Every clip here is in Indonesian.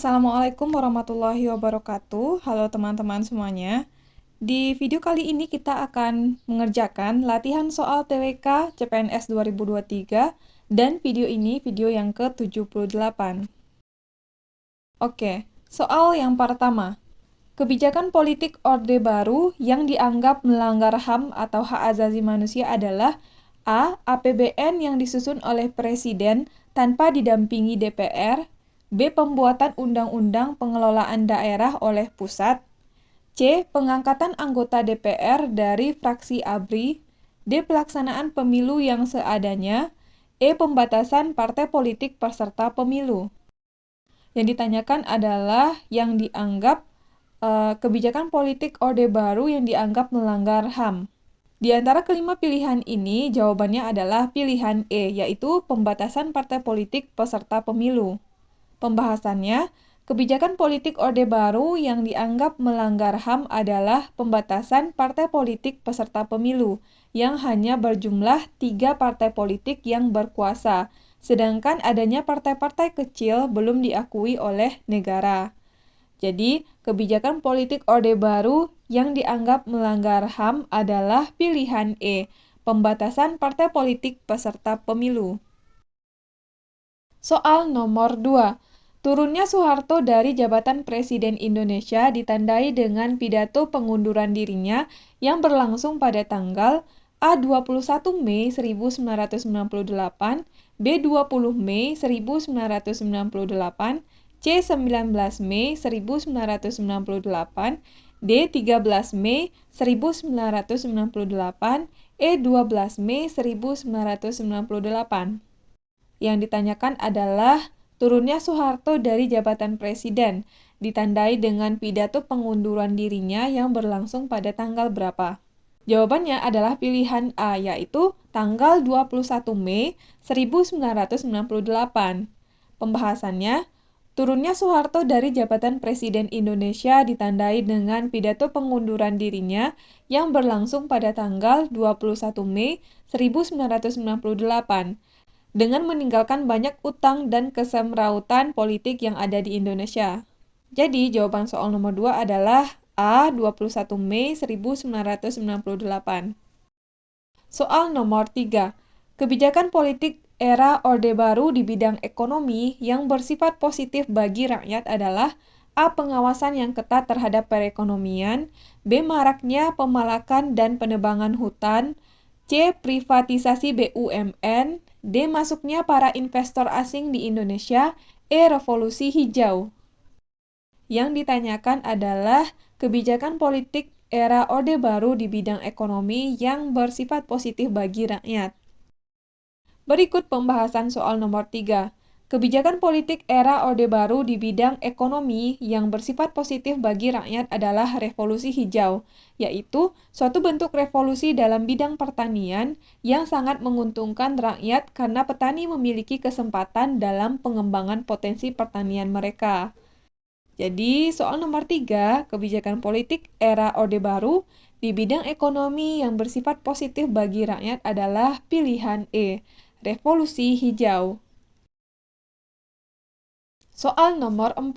Assalamualaikum warahmatullahi wabarakatuh. Halo teman-teman semuanya. Di video kali ini kita akan mengerjakan latihan soal TWK CPNS 2023 dan video ini video yang ke-78. Oke, soal yang pertama. Kebijakan politik Orde Baru yang dianggap melanggar HAM atau hak asasi manusia adalah A. APBN yang disusun oleh Presiden tanpa didampingi DPR. B. Pembuatan undang-undang pengelolaan daerah oleh pusat. C. Pengangkatan anggota DPR dari fraksi ABRI. D. Pelaksanaan pemilu yang seadanya. E. Pembatasan partai politik peserta pemilu. Yang ditanyakan adalah yang dianggap kebijakan politik Orde Baru yang dianggap melanggar HAM. Di antara kelima pilihan ini, jawabannya adalah pilihan E, yaitu pembatasan partai politik peserta pemilu. Pembahasannya, kebijakan politik Orde Baru yang dianggap melanggar HAM adalah pembatasan partai politik peserta pemilu, yang hanya berjumlah 3 partai politik yang berkuasa, sedangkan adanya partai-partai kecil belum diakui oleh negara. Jadi, kebijakan politik Orde Baru yang dianggap melanggar HAM adalah pilihan E, pembatasan partai politik peserta pemilu. Soal nomor 2. Turunnya Soeharto dari jabatan Presiden Indonesia ditandai dengan pidato pengunduran dirinya yang berlangsung pada tanggal A. 21 Mei 1998, B. 20 Mei 1998, C. 19 Mei 1998, D. 13 Mei 1998, E. 12 Mei 1998. Yang ditanyakan adalah turunnya Soeharto dari jabatan presiden, ditandai dengan pidato pengunduran dirinya yang berlangsung pada tanggal berapa? Jawabannya adalah pilihan A, yaitu tanggal 21 Mei 1998. Pembahasannya, turunnya Soeharto dari jabatan Presiden Indonesia ditandai dengan pidato pengunduran dirinya yang berlangsung pada tanggal 21 Mei 1998 dengan meninggalkan banyak utang dan kesemrautan politik yang ada di Indonesia. Jadi, jawaban soal nomor 2 adalah A. 21 Mei 1998. Soal nomor 3. Kebijakan politik era Orde Baru di bidang ekonomi yang bersifat positif bagi rakyat adalah A. Pengawasan yang ketat terhadap perekonomian, B. Maraknya pemalakan dan penebangan hutan, C. Privatisasi BUMN, D. Masuknya para investor asing di Indonesia, E. Revolusi hijau. Yang ditanyakan adalah kebijakan politik era Orde Baru di bidang ekonomi yang bersifat positif bagi rakyat. Berikut pembahasan soal nomor 3. Kebijakan politik era Orde Baru di bidang ekonomi yang bersifat positif bagi rakyat adalah revolusi hijau, yaitu suatu bentuk revolusi dalam bidang pertanian yang sangat menguntungkan rakyat karena petani memiliki kesempatan dalam pengembangan potensi pertanian mereka. Jadi, soal nomor 3, kebijakan politik era Orde Baru di bidang ekonomi yang bersifat positif bagi rakyat adalah pilihan E, revolusi hijau. Soal nomor 4.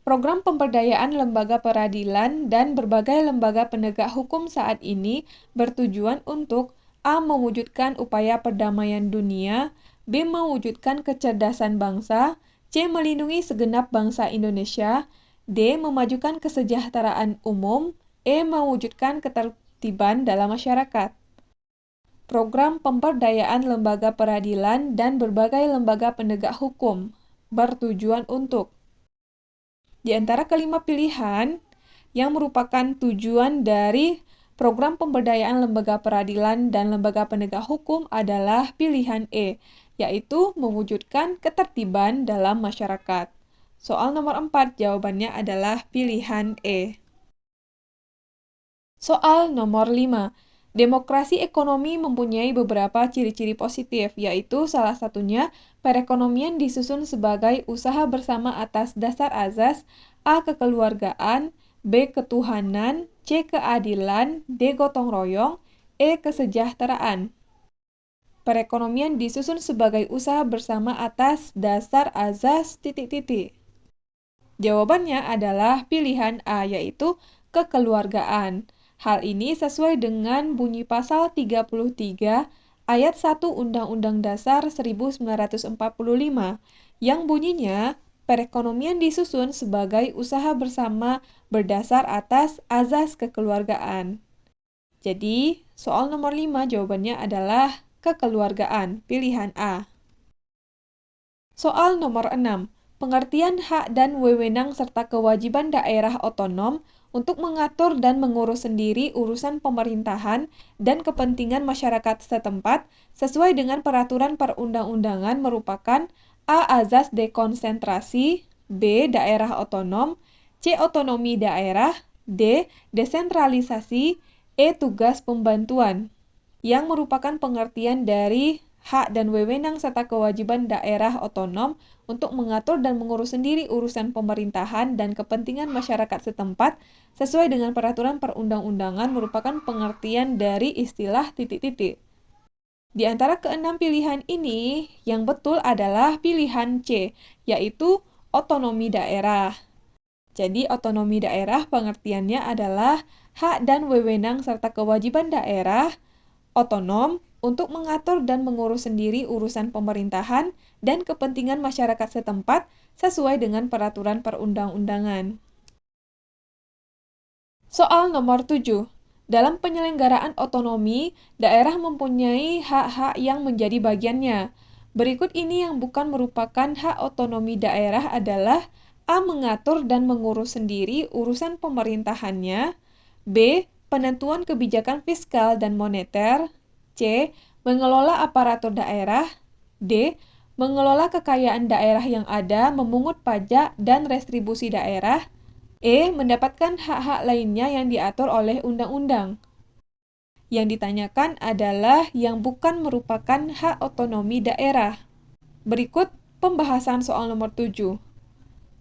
Program pemberdayaan lembaga peradilan dan berbagai lembaga penegak hukum saat ini bertujuan untuk A. Mewujudkan upaya perdamaian dunia, B. Mewujudkan kecerdasan bangsa, C. Melindungi segenap bangsa Indonesia, D. Memajukan kesejahteraan umum, E. Mewujudkan ketertiban dalam masyarakat. Program pemberdayaan lembaga peradilan dan berbagai lembaga penegak hukum bertujuan untuk. Di antara kelima pilihan yang merupakan tujuan dari program pemberdayaan lembaga peradilan dan lembaga penegak hukum adalah pilihan E, yaitu mewujudkan ketertiban dalam masyarakat. Soal nomor 4, jawabannya adalah pilihan E. Soal nomor 5. Demokrasi ekonomi mempunyai beberapa ciri-ciri positif, yaitu salah satunya perekonomian disusun sebagai usaha bersama atas dasar azas A. Kekeluargaan, B. Ketuhanan, C. Keadilan, D. Gotong royong, E. Kesejahteraan. Perekonomian disusun sebagai usaha bersama atas dasar azas ... Jawabannya adalah pilihan A, yaitu kekeluargaan. Hal ini sesuai dengan bunyi pasal 33 ayat 1 Undang-Undang Dasar 1945 yang bunyinya perekonomian disusun sebagai usaha bersama berdasar atas azas kekeluargaan. Jadi, soal nomor 5 jawabannya adalah kekeluargaan, pilihan A. Soal nomor 6. Pengertian hak dan wewenang serta kewajiban daerah otonom untuk mengatur dan mengurus sendiri urusan pemerintahan dan kepentingan masyarakat setempat sesuai dengan peraturan perundang-undangan merupakan A. Azas dekonsentrasi, B. Daerah otonom, C. Otonomi daerah, D. Desentralisasi, E. Tugas pembantuan, yang merupakan pengertian dari hak dan wewenang serta kewajiban daerah otonom untuk mengatur dan mengurus sendiri urusan pemerintahan dan kepentingan masyarakat setempat sesuai dengan peraturan perundang-undangan merupakan pengertian dari istilah titik-titik. Di antara keenam pilihan ini, yang betul adalah pilihan C, yaitu otonomi daerah. Jadi, otonomi daerah pengertiannya adalah hak dan wewenang serta kewajiban daerah otonom untuk mengatur dan mengurus sendiri urusan pemerintahan dan kepentingan masyarakat setempat sesuai dengan peraturan perundang-undangan. Soal nomor 7. Dalam penyelenggaraan otonomi, daerah mempunyai hak-hak yang menjadi bagiannya. Berikut ini yang bukan merupakan hak otonomi daerah adalah A. Mengatur dan mengurus sendiri urusan pemerintahannya, B. Penentuan kebijakan fiskal dan moneter, C. Mengelola aparatur daerah, D. Mengelola kekayaan daerah yang ada, memungut pajak dan restribusi daerah, E. Mendapatkan hak-hak lainnya yang diatur oleh undang-undang. Yang ditanyakan adalah yang bukan merupakan hak otonomi daerah. Berikut pembahasan soal nomor 7.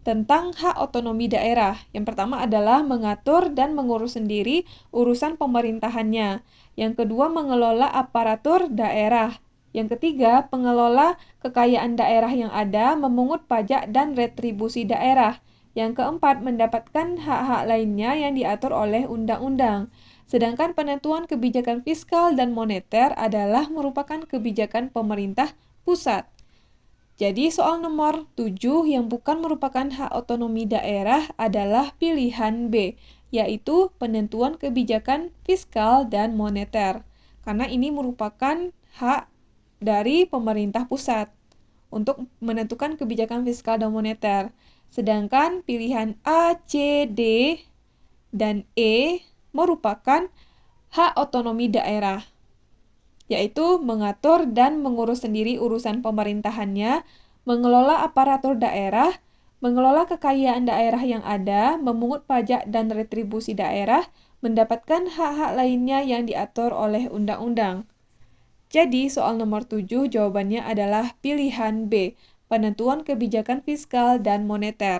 Tentang hak otonomi daerah. Yang pertama adalah mengatur dan mengurus sendiri urusan pemerintahannya. Yang kedua, mengelola aparatur daerah. Yang ketiga, pengelola kekayaan daerah yang ada, memungut pajak dan retribusi daerah. Yang keempat, mendapatkan hak-hak lainnya yang diatur oleh undang-undang. Sedangkan penentuan kebijakan fiskal dan moneter adalah merupakan kebijakan pemerintah pusat. Jadi soal nomor 7 yang bukan merupakan hak otonomi daerah adalah pilihan B, yaitu penentuan kebijakan fiskal dan moneter. Karena ini merupakan hak dari pemerintah pusat untuk menentukan kebijakan fiskal dan moneter. Sedangkan pilihan A, C, D, dan E merupakan hak otonomi daerah, yaitu mengatur dan mengurus sendiri urusan pemerintahannya, mengelola aparatur daerah, mengelola kekayaan daerah yang ada, memungut pajak dan retribusi daerah, mendapatkan hak-hak lainnya yang diatur oleh undang-undang. Jadi, soal nomor 7 jawabannya adalah pilihan B, penentuan kebijakan fiskal dan moneter.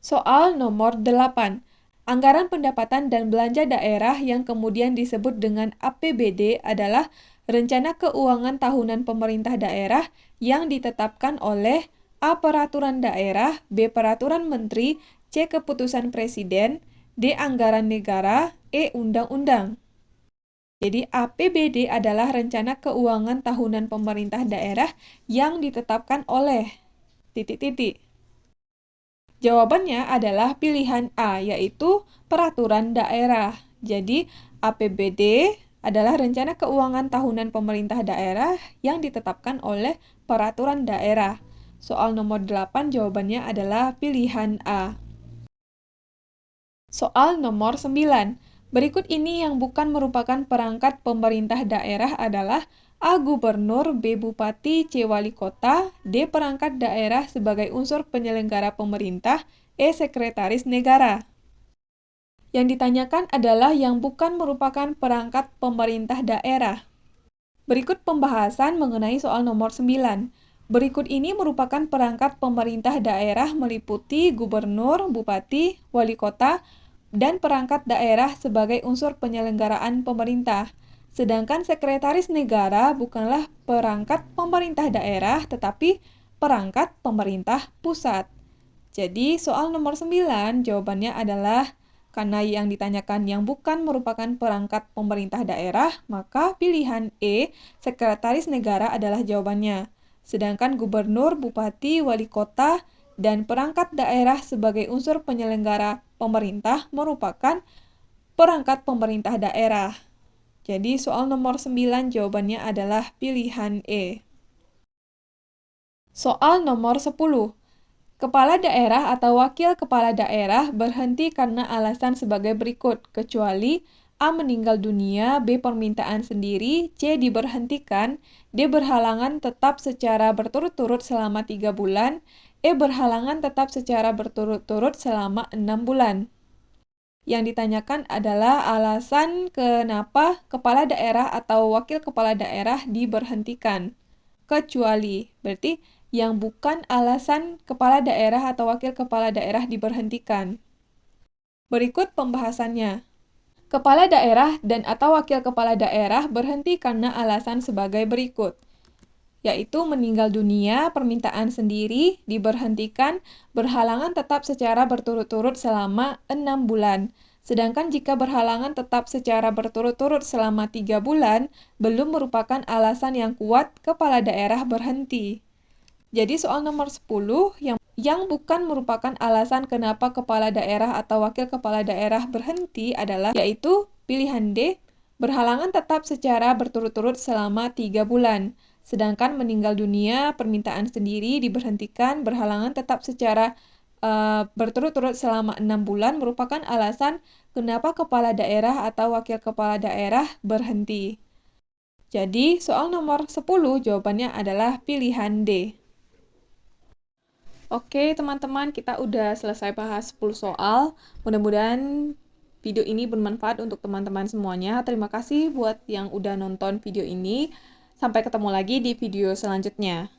Soal nomor 8. Anggaran pendapatan dan belanja daerah yang kemudian disebut dengan APBD adalah rencana keuangan tahunan pemerintah daerah yang ditetapkan oleh A. Peraturan daerah, B. Peraturan menteri, C. Keputusan presiden, D. Anggaran negara, E. Undang-undang. Jadi APBD adalah rencana keuangan tahunan pemerintah daerah yang ditetapkan oleh titik-titik. Jawabannya adalah pilihan A, yaitu peraturan daerah. Jadi, APBD adalah rencana keuangan tahunan pemerintah daerah yang ditetapkan oleh peraturan daerah. Soal nomor 8 jawabannya adalah pilihan A. Soal nomor 9. Berikut ini yang bukan merupakan perangkat pemerintah daerah adalah A. Gubernur, B. Bupati, C. Wali kota, D. Perangkat daerah sebagai unsur penyelenggara pemerintah, E. Sekretaris negara. Yang ditanyakan adalah yang bukan merupakan perangkat pemerintah daerah. Berikut pembahasan mengenai soal nomor 9. Berikut ini merupakan perangkat pemerintah daerah meliputi gubernur, bupati, wali kota, dan perangkat daerah sebagai unsur penyelenggaraan pemerintah. Sedangkan sekretaris negara bukanlah perangkat pemerintah daerah, tetapi perangkat pemerintah pusat. Jadi soal nomor 9 jawabannya adalah karena yang ditanyakan yang bukan merupakan perangkat pemerintah daerah, maka pilihan E, sekretaris negara adalah jawabannya. Sedangkan gubernur, bupati, wali kota, dan perangkat daerah sebagai unsur penyelenggara pemerintah merupakan perangkat pemerintah daerah. Jadi soal nomor 9 jawabannya adalah pilihan E. Soal nomor 10. Kepala daerah atau wakil kepala daerah berhenti karena alasan sebagai berikut, kecuali A. meninggal dunia, B. permintaan sendiri, C. diberhentikan, D. berhalangan tetap secara berturut-turut selama 3 bulan, E. berhalangan tetap secara berturut-turut selama 6 bulan. Yang ditanyakan adalah alasan kenapa kepala daerah atau wakil kepala daerah diberhentikan. Kecuali, berarti yang bukan alasan kepala daerah atau wakil kepala daerah diberhentikan. Berikut pembahasannya. Kepala daerah dan atau wakil kepala daerah berhenti karena alasan sebagai berikut, yaitu meninggal dunia, permintaan sendiri, diberhentikan, berhalangan tetap secara berturut-turut selama 6 bulan. Sedangkan jika berhalangan tetap secara berturut-turut selama 3 bulan, belum merupakan alasan yang kuat kepala daerah berhenti. Jadi soal nomor 10 yang bukan merupakan alasan kenapa kepala daerah atau wakil kepala daerah berhenti adalah yaitu pilihan D, berhalangan tetap secara berturut-turut selama 3 bulan. Sedangkan meninggal dunia, permintaan sendiri, diberhentikan, berhalangan tetap secara berturut-turut selama 6 bulan merupakan alasan kenapa kepala daerah atau wakil kepala daerah berhenti. Jadi soal nomor 10 jawabannya adalah pilihan D. Oke, teman-teman, kita udah selesai bahas 10 soal. Mudah-mudahan video ini bermanfaat untuk teman-teman semuanya. Terima kasih buat yang udah nonton video ini. Sampai ketemu lagi di video selanjutnya.